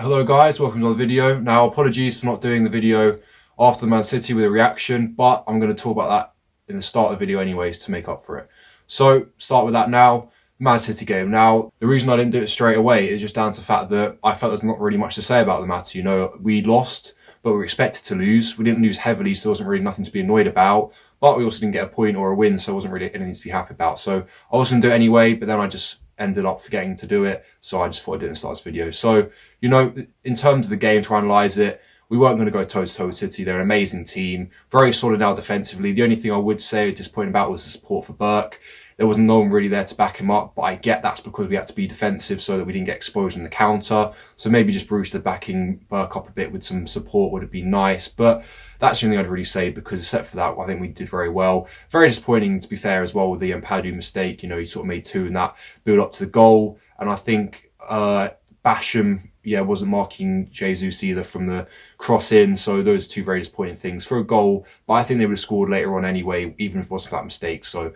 Hello guys, welcome to another video. Now apologies for not doing the video after Man City with a reaction, but I'm going to talk about that in the start of the video anyways to make up for it. So start with that now. Man City game. Now the reason I didn't do it straight away is just down to the fact that I felt there's not really much to say about the matter. You know, we lost, but we were expected to lose. We didn't lose heavily, so there wasn't really nothing to be annoyed about. But we also didn't get a point or a win, so it wasn't really anything to be happy about. So I was going to do it anyway, but then I just ended up forgetting to do it, so I just thought I didn't start this video. So, you know, in terms of the game, to analyse it, we weren't going to go toe-to-toe with City. They're an amazing team, very solid now defensively. The only thing I would say disappointing about was the support for Burke. There was no one really there to back him up, but I get that's because we had to be defensive so that we didn't get exposed in the counter. So maybe just Brewster backing Burke up a bit with some support would have been nice. But that's the only thing I'd really say, because except for that, I think we did very well. Very disappointing, to be fair, as well, with the Ampadu mistake. You know, he sort of made two in that build up to the goal. And I think Basham, wasn't marking Jesus either from the cross in. So those two very disappointing things for a goal. But I think they would have scored later on anyway, even if it wasn't for that mistake. So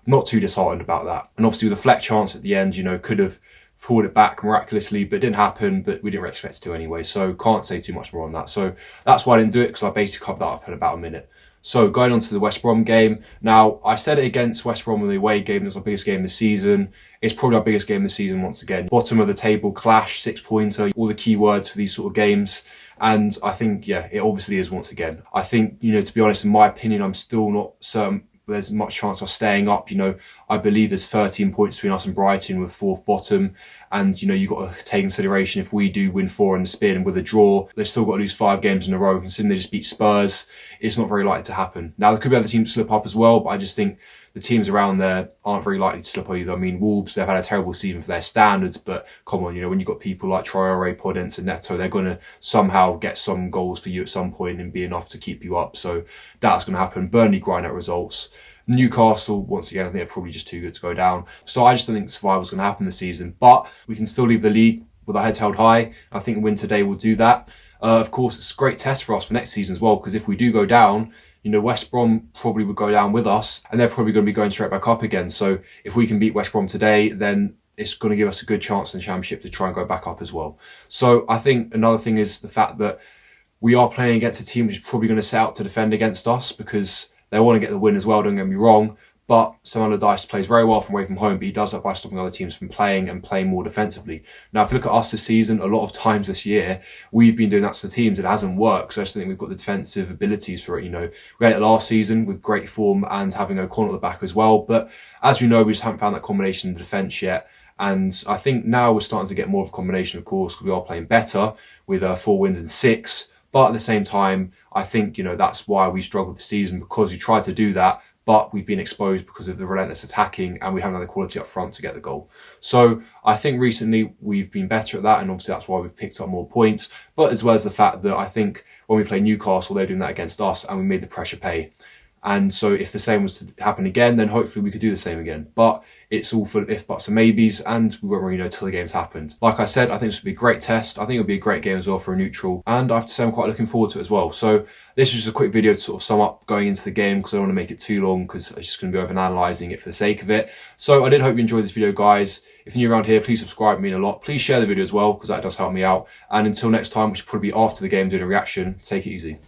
not too disheartened about that. And obviously with the Fleck chance at the end, you know, could have pulled it back miraculously, but it didn't happen, but we didn't really expect it to anyway. So can't say too much more on that. So that's why I didn't do it, because I basically covered that up in about a minute. So going on to the West Brom game. Now, I said it against West Brom in the away game. It was our biggest game this season. It's probably our biggest game this season once again. Bottom of the table clash, 6-pointer, all the key words for these sort of games. And I think, it obviously is once again. I think, you know, to be honest, in my opinion, I'm still not certain there's much chance of staying up. You know, I believe there's 13 points between us and Brighton with fourth bottom. And, you know, you've got to take in consideration if we do win 4 in the spin with a draw, they've still got to lose 5 games in a row. Considering they just beat Spurs, it's not very likely to happen. Now, there could be other teams to slip up as well, but I just think the teams around there aren't very likely to slip up either. I mean, Wolves, they've had a terrible season for their standards, but come on, you know, when you've got people like Traore, Podence and Neto, they're going to somehow get some goals for you at some point and be enough to keep you up. So that's going to happen. Burnley grind out results. Newcastle, once again, I think they're probably just too good to go down. So I just don't think survival's going to happen this season. But we can still leave the league with our heads held high. I think a win today will do that. Of course, it's a great test for us for next season as well, because if we do go down, you know, West Brom probably would go down with us, and they're probably going to be going straight back up again. So if we can beat West Brom today, then it's going to give us a good chance in the Championship to try and go back up as well. So I think another thing is the fact that we are playing against a team which is probably going to set out to defend against us, because they want to get the win as well, don't get me wrong. But Sam Allardyce plays very well from away from home, but he does that by stopping other teams from playing and playing more defensively. Now, if you look at us this season, a lot of times this year, we've been doing that to the teams. It hasn't worked. So I just think we've got the defensive abilities for it. You know, we had it last season with great form and having O'Connell at the back as well. But as we know, we just haven't found that combination in the defence yet. And I think now we're starting to get more of a combination, of course, because we are playing better with 4 wins and 6. But at the same time, I think, you know, that's why we struggled this season, because we tried to do that, but we've been exposed because of the relentless attacking, and we haven't had the quality up front to get the goal. So I think recently we've been better at that, and obviously that's why we've picked up more points. But as well as the fact that I think when we play Newcastle, they're doing that against us, and we made the pressure pay. And so if the same was to happen again, then hopefully we could do the same again. But it's all full of if, buts and maybes, and we won't really know till the game's happened. Like I said, I think this would be a great test. I think it'll be a great game as well for a neutral. And I have to say I'm quite looking forward to it as well. So this was just a quick video to sort of sum up going into the game, because I don't want to make it too long, because it's just going to be over-analysing it for the sake of it. So I did hope you enjoyed this video, guys. If you're new around here, please subscribe, it means a lot. Please share the video as well, because that does help me out. And until next time, which will probably be after the game doing a reaction, take it easy.